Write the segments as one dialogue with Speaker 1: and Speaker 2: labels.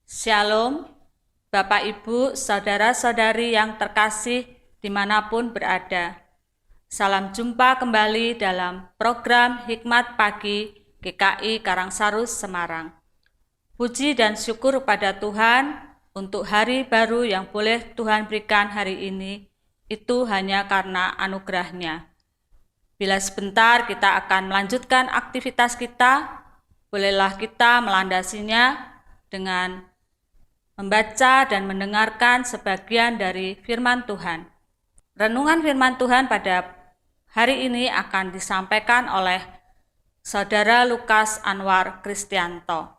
Speaker 1: Shalom, Bapak Ibu, Saudara-saudari yang terkasih dimanapun berada. Salam jumpa kembali dalam program Hikmat Pagi GKI Karangsarus Semarang. Puji dan syukur pada Tuhan untuk hari baru yang boleh Tuhan berikan hari ini, itu hanya karena anugerah-Nya. Bila sebentar kita akan melanjutkan aktivitas kita, bolehlah kita melandasinya dengan membaca dan mendengarkan sebagian dari firman Tuhan. Renungan firman Tuhan pada hari ini akan disampaikan oleh Saudara Lukas Anwar Kristianto.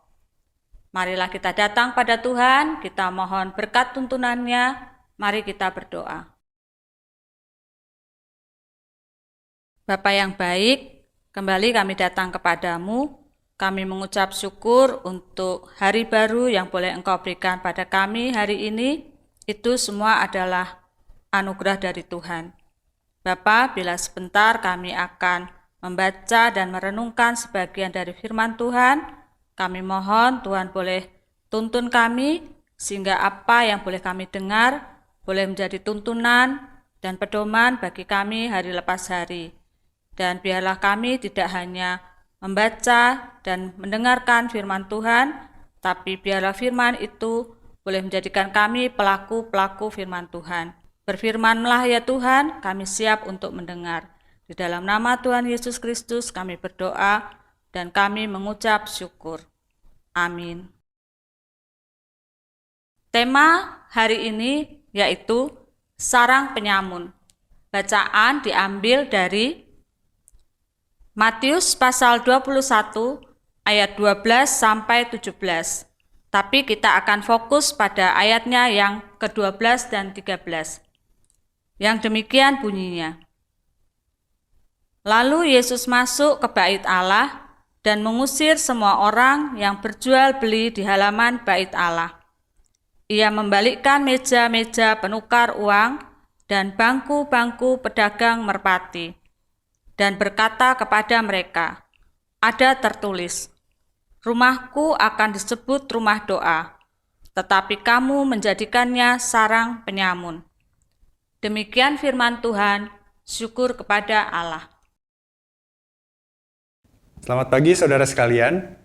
Speaker 1: Marilah kita datang pada Tuhan, kita mohon berkat tuntunannya, mari kita berdoa. Bapa yang baik, kembali kami datang kepadamu. Kami mengucap syukur untuk hari baru yang boleh Engkau berikan pada kami hari ini. Itu semua adalah anugerah dari Tuhan. Bapa, bila sebentar kami akan membaca dan merenungkan sebagian dari firman Tuhan, kami mohon Tuhan boleh tuntun kami, sehingga apa yang boleh kami dengar, boleh menjadi tuntunan dan pedoman bagi kami hari lepas hari. Dan biarlah kami tidak hanya membaca dan mendengarkan firman Tuhan, tapi biarlah firman itu boleh menjadikan kami pelaku-pelaku firman Tuhan. Berfirmanlah ya Tuhan, kami siap untuk mendengar. Di dalam nama Tuhan Yesus Kristus kami berdoa dan kami mengucap syukur. Amin. Tema hari ini yaitu sarang penyamun. Bacaan diambil dari Matius pasal 21 ayat 12 sampai 17. Tapi kita akan fokus pada ayatnya yang ke-12 dan 13. Yang demikian bunyinya. Lalu Yesus masuk ke bait Allah dan mengusir semua orang yang berjual beli di halaman bait Allah. Ia membalikkan meja-meja penukar uang dan bangku-bangku pedagang merpati. Dan berkata kepada mereka, ada tertulis, rumahku akan disebut rumah doa, tetapi kamu menjadikannya sarang penyamun. Demikian firman Tuhan, syukur kepada Allah.
Speaker 2: Selamat pagi saudara sekalian.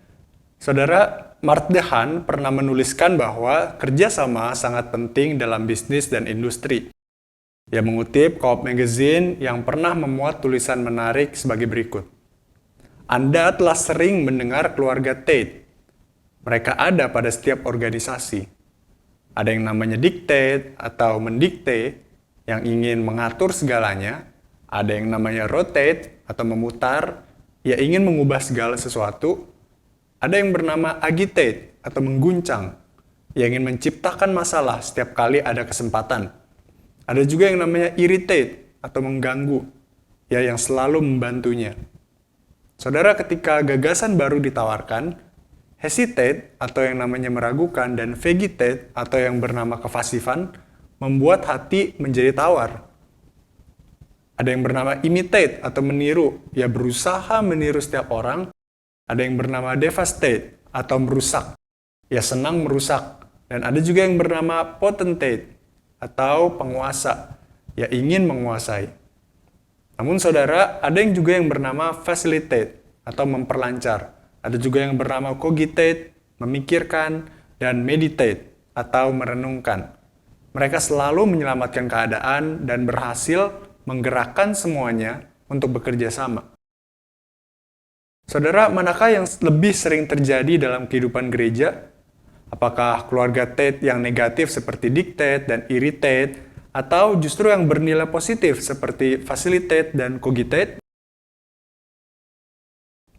Speaker 2: Saudara, Mark Dehan pernah menuliskan bahwa kerjasama sangat penting dalam bisnis dan industri. Ia mengutip Coop Magazine yang pernah memuat tulisan menarik sebagai berikut. Anda telah sering mendengar keluarga Tate. Mereka ada pada setiap organisasi. Ada yang namanya dictate atau mendikte, yang ingin mengatur segalanya. Ada yang namanya rotate atau memutar, yang ingin mengubah segala sesuatu. Ada yang bernama agitate atau mengguncang, yang ingin menciptakan masalah setiap kali ada kesempatan. Ada juga yang namanya irritate atau mengganggu, yang selalu membantunya. Saudara, ketika gagasan baru ditawarkan, hesitate atau yang namanya meragukan dan vegetate atau yang bernama kefasifan membuat hati menjadi tawar. Ada yang bernama imitate atau meniru, berusaha meniru setiap orang. Ada yang bernama devastate atau merusak, senang merusak. Dan ada juga yang bernama potentate atau penguasa, ingin menguasai. Namun saudara, ada yang juga yang bernama facilitate atau memperlancar. Ada juga yang bernama cogitate, memikirkan, dan meditate atau merenungkan. Mereka selalu menyelamatkan keadaan dan berhasil menggerakkan semuanya untuk bekerja sama. Saudara, manakah yang lebih sering terjadi dalam kehidupan gereja? Apakah keluarga Tate yang negatif seperti dictate dan irritate, atau justru yang bernilai positif seperti facilitate dan cogitate?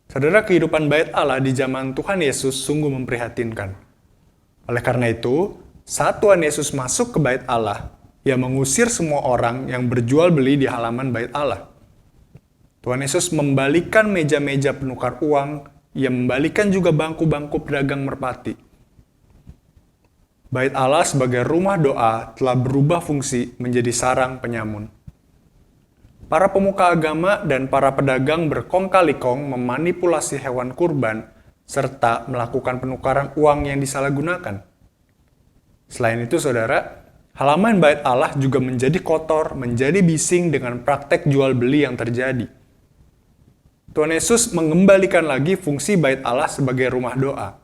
Speaker 2: Saudara, kehidupan bait Allah di zaman Tuhan Yesus sungguh memprihatinkan. Oleh karena itu, saat Tuhan Yesus masuk ke bait Allah, Ia mengusir semua orang yang berjual beli di halaman bait Allah. Tuhan Yesus membalikkan meja-meja penukar uang, Ia membalikkan juga bangku-bangku pedagang merpati. Bait Allah sebagai rumah doa telah berubah fungsi menjadi sarang penyamun. Para pemuka agama dan para pedagang berkong-kali-kong memanipulasi hewan kurban serta melakukan penukaran uang yang disalahgunakan. Selain itu, saudara, halaman bait Allah juga menjadi kotor, menjadi bising dengan praktek jual beli yang terjadi. Tuhan Yesus mengembalikan lagi fungsi bait Allah sebagai rumah doa.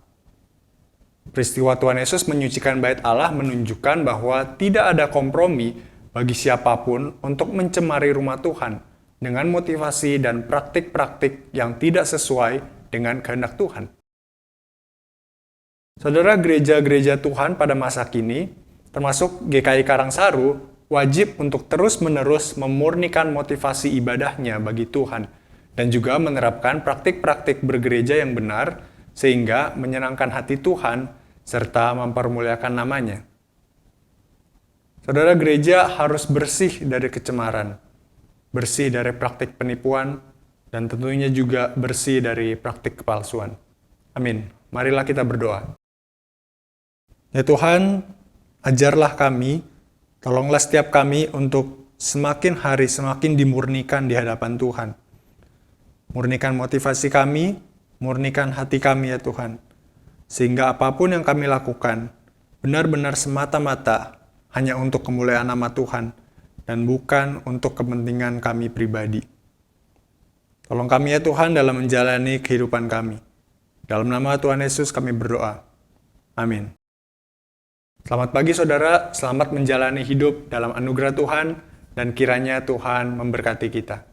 Speaker 2: Peristiwa Tuhan Yesus menyucikan bait Allah menunjukkan bahwa tidak ada kompromi bagi siapapun untuk mencemari rumah Tuhan dengan motivasi dan praktik-praktik yang tidak sesuai dengan kehendak Tuhan. Saudara, gereja-gereja Tuhan pada masa kini, termasuk GKI Karangsaru, wajib untuk terus-menerus memurnikan motivasi ibadahnya bagi Tuhan dan juga menerapkan praktik-praktik bergereja yang benar sehingga menyenangkan hati Tuhan serta mempermuliakan namanya. Saudara, gereja harus bersih dari kecemaran, bersih dari praktik penipuan, dan tentunya juga bersih dari praktik kepalsuan. Amin. Marilah kita berdoa. Ya Tuhan, ajarlah kami, tolonglah setiap kami untuk semakin hari semakin dimurnikan di hadapan Tuhan. Murnikan motivasi kami, murnikan hati kami ya Tuhan. Sehingga apapun yang kami lakukan, benar-benar semata-mata hanya untuk kemuliaan nama Tuhan, dan bukan untuk kepentingan kami pribadi. Tolong kami ya Tuhan dalam menjalani kehidupan kami. Dalam nama Tuhan Yesus kami berdoa. Amin. Selamat pagi saudara, selamat menjalani hidup dalam anugerah Tuhan, dan kiranya Tuhan memberkati kita.